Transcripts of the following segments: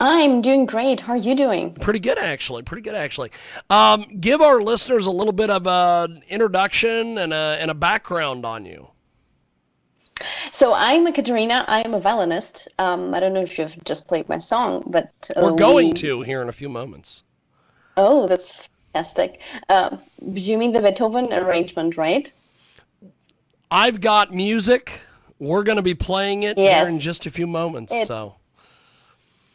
I'm doing great. How are you doing? Pretty good, actually. Pretty good, actually. Give our listeners a little bit of an introduction and a background on you. So I'm a Katerina. I am a violinist. I don't know if you've just played my song, but We're going we. to here in a few moments. Oh, that's fantastic. You mean the Beethoven arrangement, right? I've got music. We're going to be playing it here in Yes. just a few moments. It So,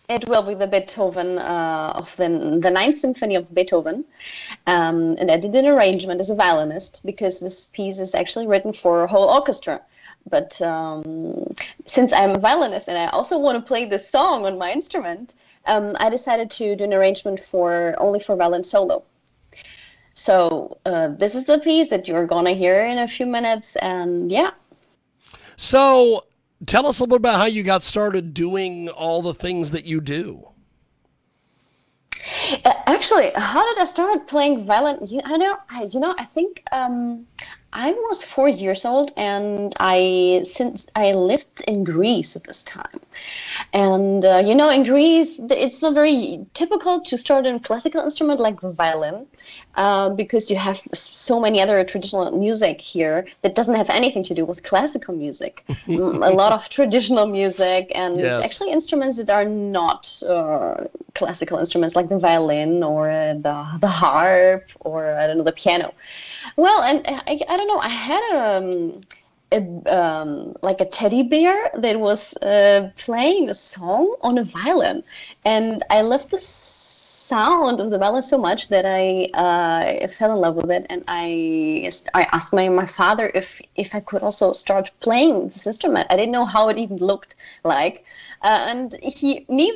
it will be the Beethoven of the Ninth Symphony of Beethoven, and I did an arrangement as a violinist because this piece is actually written for a whole orchestra. But since I'm a violinist and I also want to play this song on my instrument, I decided to do an arrangement for only for violin solo. So this is the piece that you're gonna hear in a few minutes, and yeah. so tell us a little bit about how you got started doing all the things that you do. Actually, how did I start playing violin? I think I was 4 years old, and since I lived in Greece at this time, and in Greece, it's not very typical to start a classical instrument like the violin, because you have so many other traditional music here that doesn't have anything to do with classical music. A lot of traditional music, and Yes. actually instruments that are not classical instruments like the violin or the harp or I don't know, the piano. Well, and I don't know. I had like a teddy bear that was playing a song on a violin, and I loved the sound of the violin so much that I fell in love with it, and I asked my father if I could also start playing this instrument. I didn't know how it even looked like, and he knew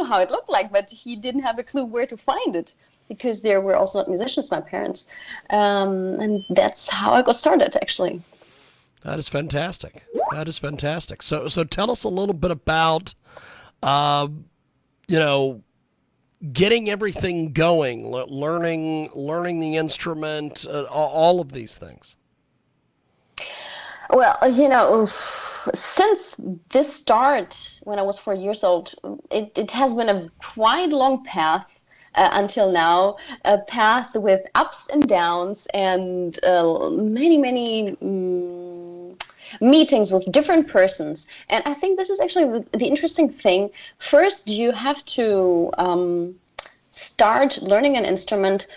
how it looked like, but he didn't have a clue where to find it because they were also not musicians, my parents. And that's how I got started, actually. That is fantastic. That is fantastic. So tell us a little bit about, uh, you know, getting everything going, learning the instrument, all of these things. Well, since this start when I was 4 years old, it has been a quite long path until now, a path with ups and downs and many, many meetings with different persons. And I think this is actually the interesting thing. First, you have to start learning an instrument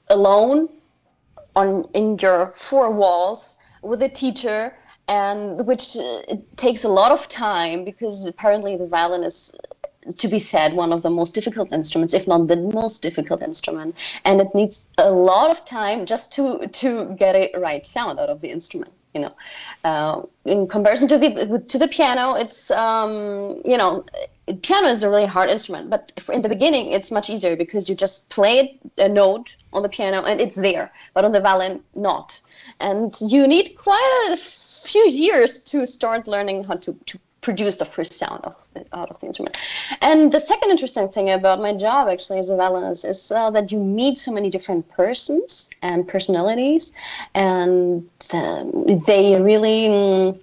alone in your four walls with a teacher, and which it takes a lot of time because apparently the violin is, to be said, one of the most difficult instruments, if not the most difficult instrument, and it needs a lot of time just to get a right sound out of the instrument. In comparison to the piano, it's piano is a really hard instrument, but in the beginning it's much easier because you just play a note on the piano and it's there, but on the violin not, and you need quite a few years to start learning how to produce the first sound out of the instrument. And the second interesting thing about my job actually as a violinist is that you meet so many different persons and personalities, and they really,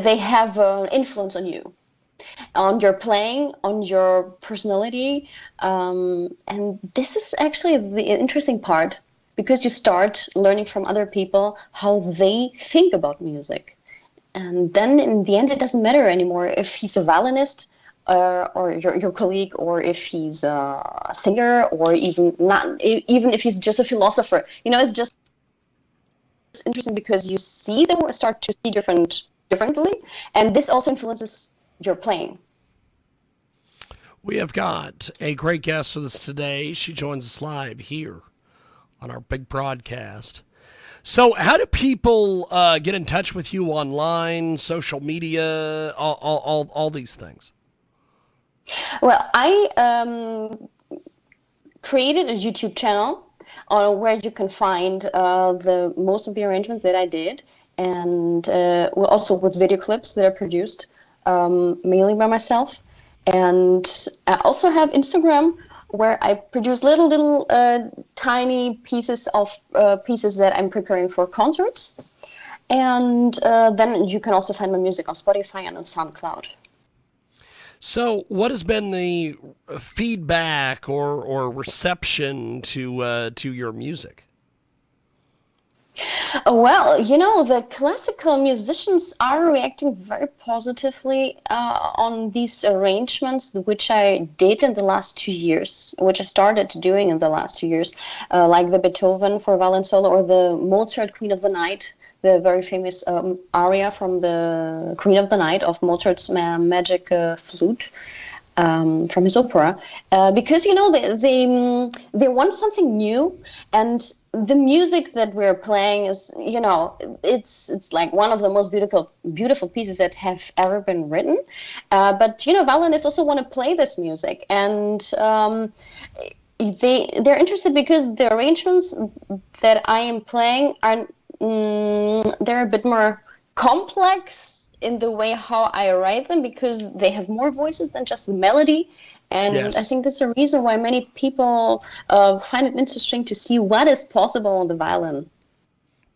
they have an influence on you, on your playing, on your personality. And this is actually the interesting part because you start learning from other people how they think about music. And then in the end, it doesn't matter anymore if he's a violinist or your colleague, or if he's a singer, or even not, even if he's just a philosopher. It's just interesting because you see them start to see differently, and this also influences your playing. We have got a great guest with us today. She joins us live here on our big broadcast. So, how do people get in touch with you online, social media, all these things? Well, I created a YouTube channel where you can find the most of the arrangements that I did, and also with video clips that are produced mainly by myself. And I also have Instagram where I produce little tiny pieces of pieces that I'm preparing for concerts. And then you can also find my music on Spotify and on SoundCloud. So, what has been the feedback or reception to your music? Well, the classical musicians are reacting very positively on these arrangements, which I did in the last 2 years, which I started doing in the last 2 years, like the Beethoven for violin solo or the Mozart Queen of the Night, the very famous aria from the Queen of the Night of Mozart's magic flute from his opera, because they want something new, and the music that we're playing is it's like one of the most beautiful pieces that have ever been written. But violinists also want to play this music, and they're interested because the arrangements that I am playing are they're a bit more complex in the way how I write them because they have more voices than just the melody. And I Yes, think that's the reason why many people find it interesting to see what is possible on the violin.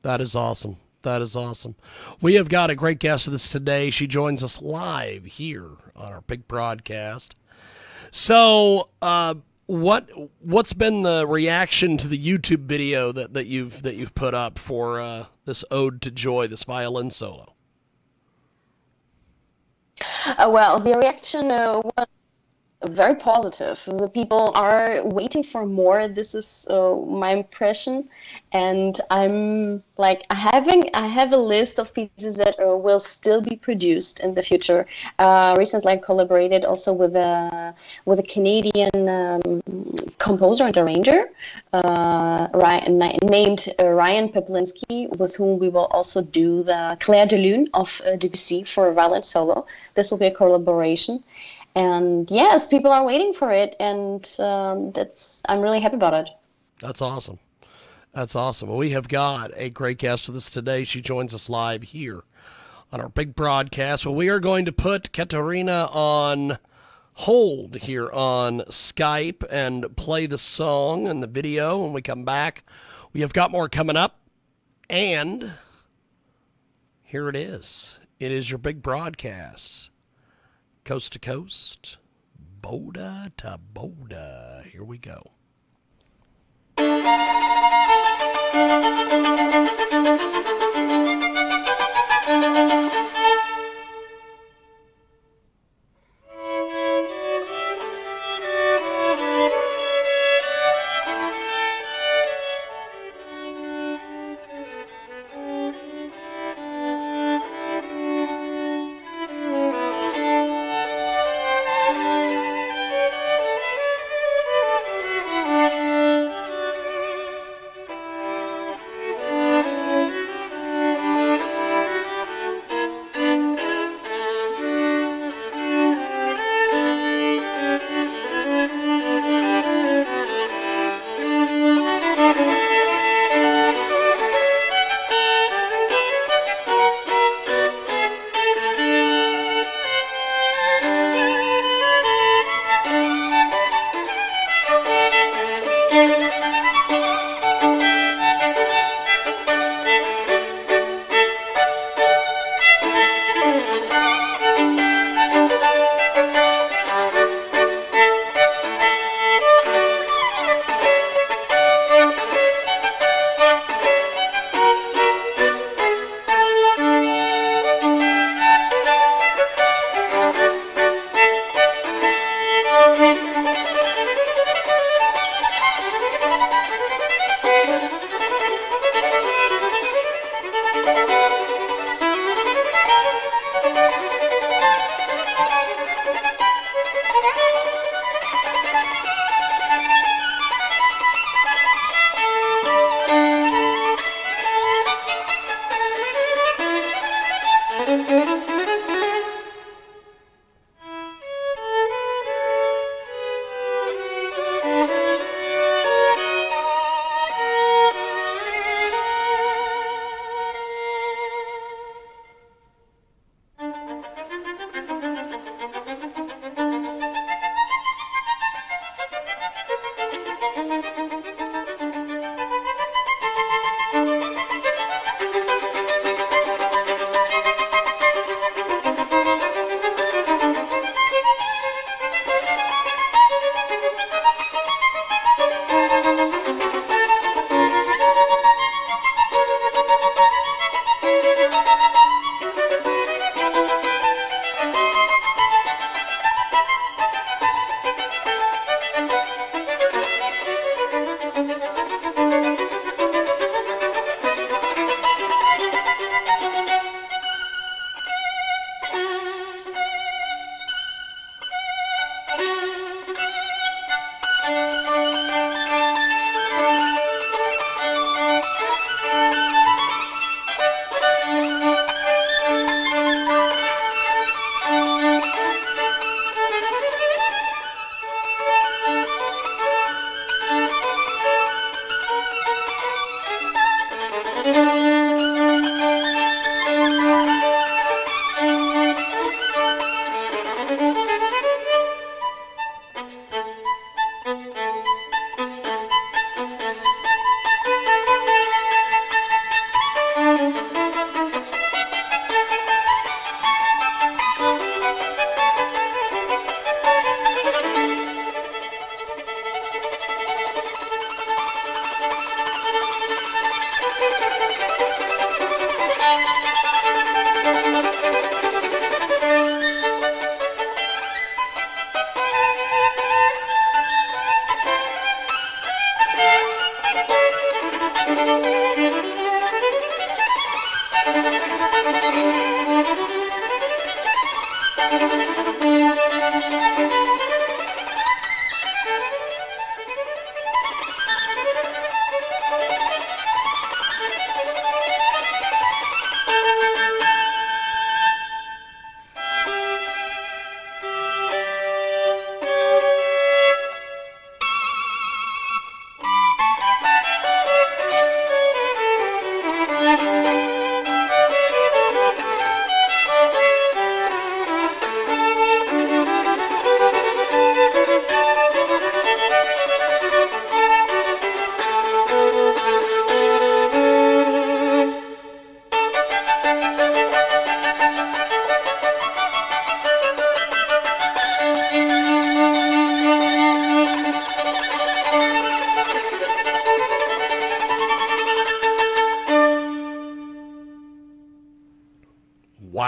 that is awesome. That is awesome. We have got a great guest with us today. She joins us live here on our big broadcast. So, what's been the reaction to the YouTube video that you've put up for this ode to joy, this violin solo? Well, the reaction was very positive. The people are waiting for more. This is my impression, and I'm like I have a list of pieces that will still be produced in the future. Recently, I collaborated also with a Canadian composer and arranger, named Ryan Peplinski, with whom we will also do the Clair de Lune of Debussy for a violin solo. This will be a collaboration. And yes, people are waiting for it, and that's I'm really happy about it. That's awesome. That's awesome. Well, we have got a great guest with us today. She joins us live here on our big broadcast. Well, we are going to put Katerina on hold here on Skype and play the song and the video. When we come back, we have got more coming up. And here it is. It is your big broadcast. Coast to coast, Boda to Boda. Here we go.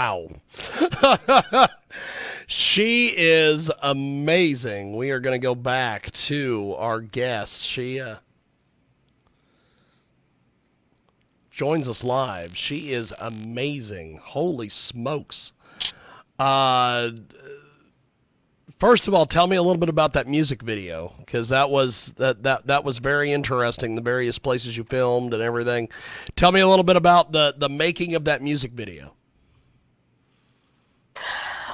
Wow. She is amazing. We are going to go back to our guest. She joins us live. She is amazing. Holy smokes. First of all, tell me a little bit about that music video, because that was very interesting. The various places you filmed and everything. Tell me a little bit about the making of that music video.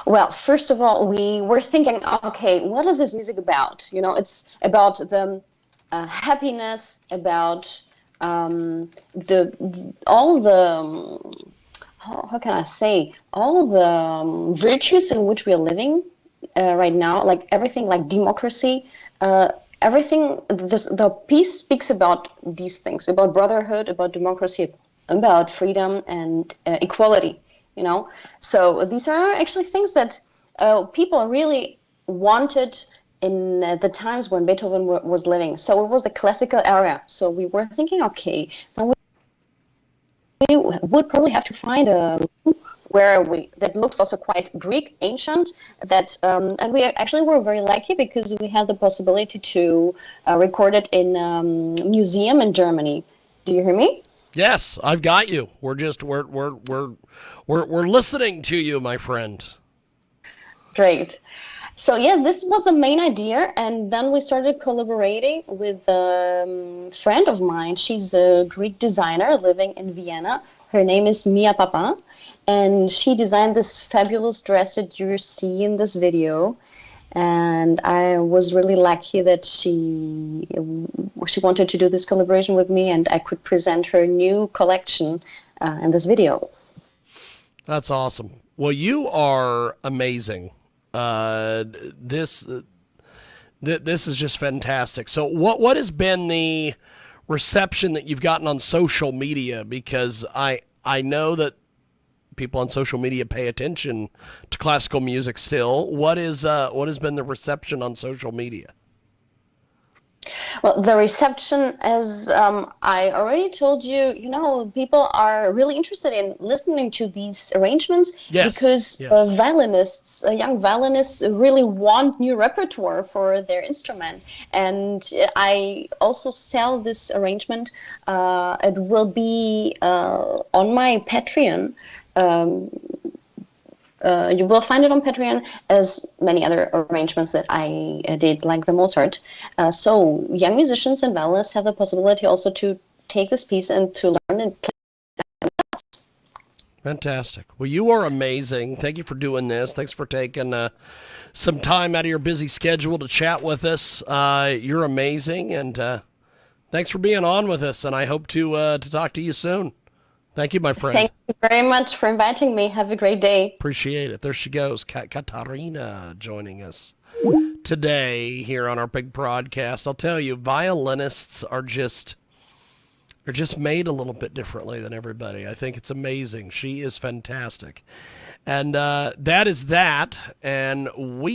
Well, first of all, we were thinking, okay, what is this music about? You know, it's about the happiness, about all the how can I say, all the virtues in which we are living right now, like everything, like democracy, everything. The piece speaks about these things, about brotherhood, about democracy, about freedom and equality. You know, so these are actually things that people really wanted in the times when Beethoven was living. So it was the classical era. So we were thinking, okay, now we would probably have to find a where we that looks also quite Greek, ancient. That and we actually were very lucky because we had the possibility to record it in museum in Germany. Do you hear me? Yes, I've got you. We're listening to you, my friend. Great. So yeah, this was the main idea, and then we started collaborating with a friend of mine. She's a Greek designer living in Vienna. Her name is Mia Papin, and she designed this fabulous dress that you see in this video. And I was really lucky that she wanted to do this collaboration with me, and I could present her new collection in this video. That's awesome. Well, you are amazing. This is just fantastic. So what has been the reception that you've gotten on social media? Because I know that people on social media pay attention to classical music still. What has been the reception on social media? Well, the reception, as I already told you, people are really interested in listening to these arrangements because violinists, young violinists, really want new repertoire for their instruments. And I also sell this arrangement. It will be on my Patreon. You will find it on Patreon, as many other arrangements that I did, like the Mozart. So young musicians and violinists have the possibility also to take this piece and to learn and play. Fantastic. Well, you are amazing. Thank you for doing this. Thanks for taking some time out of your busy schedule to chat with us. You're amazing, and thanks for being on with us, and I hope to talk to you soon. Thank you, my friend. Thank you very much for inviting me. Have a great day. Appreciate it. There she goes, Katerina, joining us today here on our big broadcast. I'll tell you, violinists are just made a little bit differently than everybody. I think it's amazing. She is fantastic. And that is that. And we